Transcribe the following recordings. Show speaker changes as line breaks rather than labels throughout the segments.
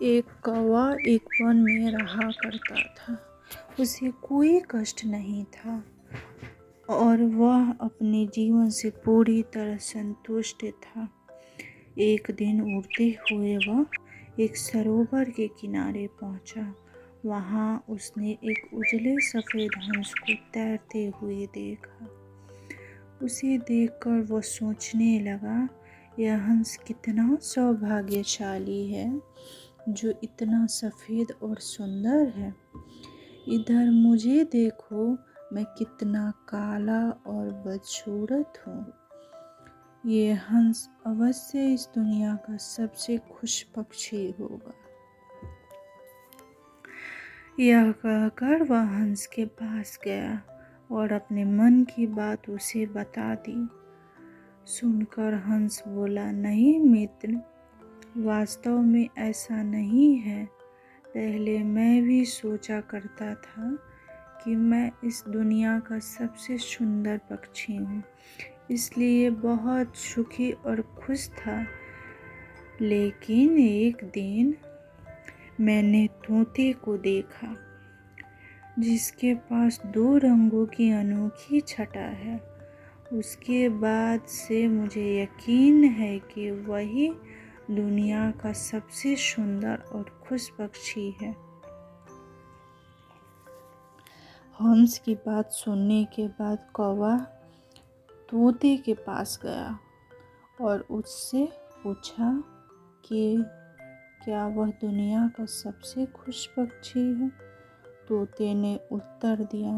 एक कौवा एक वन में रहा करता था। उसे कोई कष्ट नहीं था और वह अपने जीवन से पूरी तरह संतुष्ट था। एक दिन उड़ते हुए वह एक सरोवर के किनारे पहुंचा। वहां उसने एक उजले सफ़ेद हंस को तैरते हुए देखा। उसे देखकर वह सोचने लगा, यह हंस कितना सौभाग्यशाली है जो इतना सफ़ेद और सुंदर है। इधर मुझे देखो, मैं कितना काला और बदसूरत हूँ। ये हंस अवश्य इस दुनिया का सबसे खुश पक्षी होगा। यह कहकर वह हंस के पास गया और अपने मन की बात उसे बता दी। सुनकर हंस बोला, नहीं मित्र, वास्तव में ऐसा नहीं है। पहले मैं भी सोचा करता था कि मैं इस दुनिया का सबसे सुंदर पक्षी हूँ, इसलिए बहुत सुखी और खुश था। लेकिन एक दिन मैंने तोते को देखा जिसके पास 2 रंगों की अनोखी छटा है। उसके बाद से मुझे यकीन है कि वही दुनिया का सबसे सुंदर और खुश पक्षी है। हंस की बात सुनने के बाद कौवा तोते के पास गया और उससे पूछा कि क्या वह दुनिया का सबसे खुश पक्षी है। तोते ने उत्तर दिया,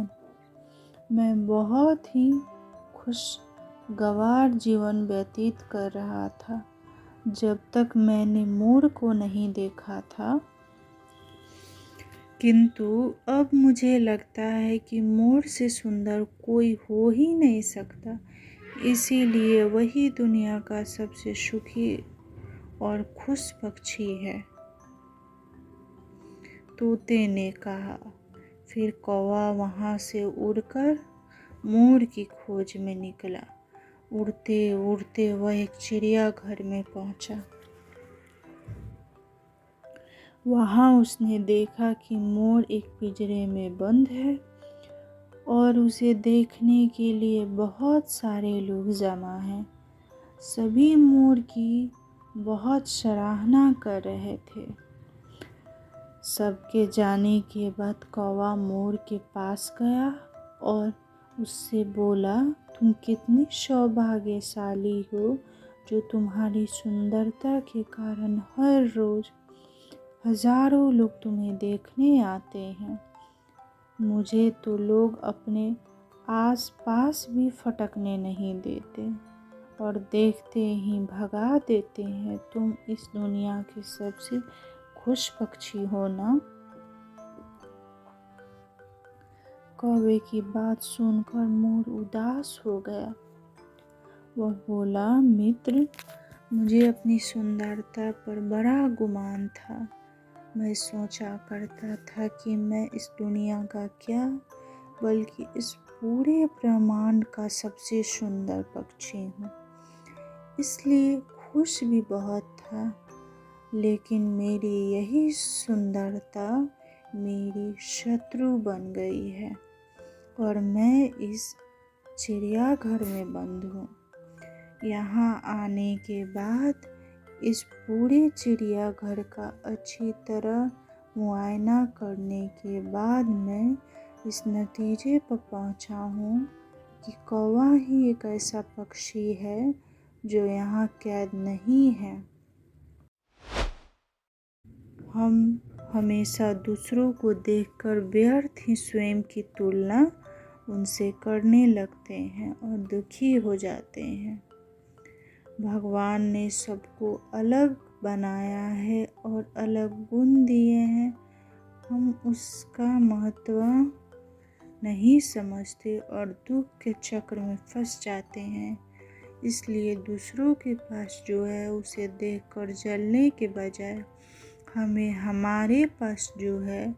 मैं बहुत ही खुशगवार जीवन व्यतीत कर रहा था जब तक मैंने मोर को नहीं देखा था, किंतु अब मुझे लगता है कि मोर से सुंदर कोई हो ही नहीं सकता, इसीलिए वही दुनिया का सबसे सुखी और खुश पक्षी है। तोते ने कहा। फिर कौवा वहाँ से उड़कर मोर की खोज में निकला। उड़ते उड़ते वह एक चिड़ियाघर में पहुँचा। वहाँ उसने देखा कि मोर एक पिंजरे में बंद है और उसे देखने के लिए बहुत सारे लोग जमा हैं। सभी मोर की बहुत सराहना कर रहे थे। सबके जाने के बाद कौवा मोर के पास गया और उससे बोला, तुम कितनी सौभाग्यशाली हो जो तुम्हारी सुंदरता के कारण हर रोज हजारों लोग तुम्हें देखने आते हैं। मुझे तो लोग अपने आसपास भी फटकने नहीं देते और देखते ही भगा देते हैं। तुम इस दुनिया के सबसे खुश पक्षी हो ना। कौवे की बात सुनकर मोर उदास हो गया। वह बोला, मित्र, मुझे अपनी सुंदरता पर बड़ा गुमान था। मैं सोचा करता था कि मैं इस दुनिया का क्या, बल्कि इस पूरे ब्रह्मांड का सबसे सुंदर पक्षी हूँ, इसलिए खुश भी बहुत था। लेकिन मेरी यही सुंदरता मेरी शत्रु बन गई है और मैं इस चिड़ियाघर में बंद हूँ। यहाँ आने के बाद इस पूरे चिड़ियाघर का अच्छी तरह मुआयना करने के बाद मैं इस नतीजे पर पहुँचा हूँ कि कौवा ही एक ऐसा पक्षी है जो यहाँ कैद नहीं है। हम हमेशा दूसरों को देखकर व्यर्थ ही स्वयं की तुलना उनसे करने लगते हैं और दुखी हो जाते हैं। भगवान ने सबको अलग बनाया है और अलग गुण दिए हैं। हम उसका महत्व नहीं समझते और दुख के चक्र में फंस जाते हैं। इसलिए दूसरों के पास जो है उसे देखकर जलने के बजाय हमें हमारे पास जो है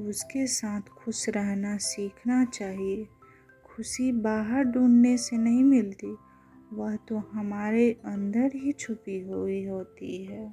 उसके साथ खुश रहना सीखना चाहिए। खुशी बाहर ढूंढने से नहीं मिलती, वह तो हमारे अंदर ही छुपी हुई होती है।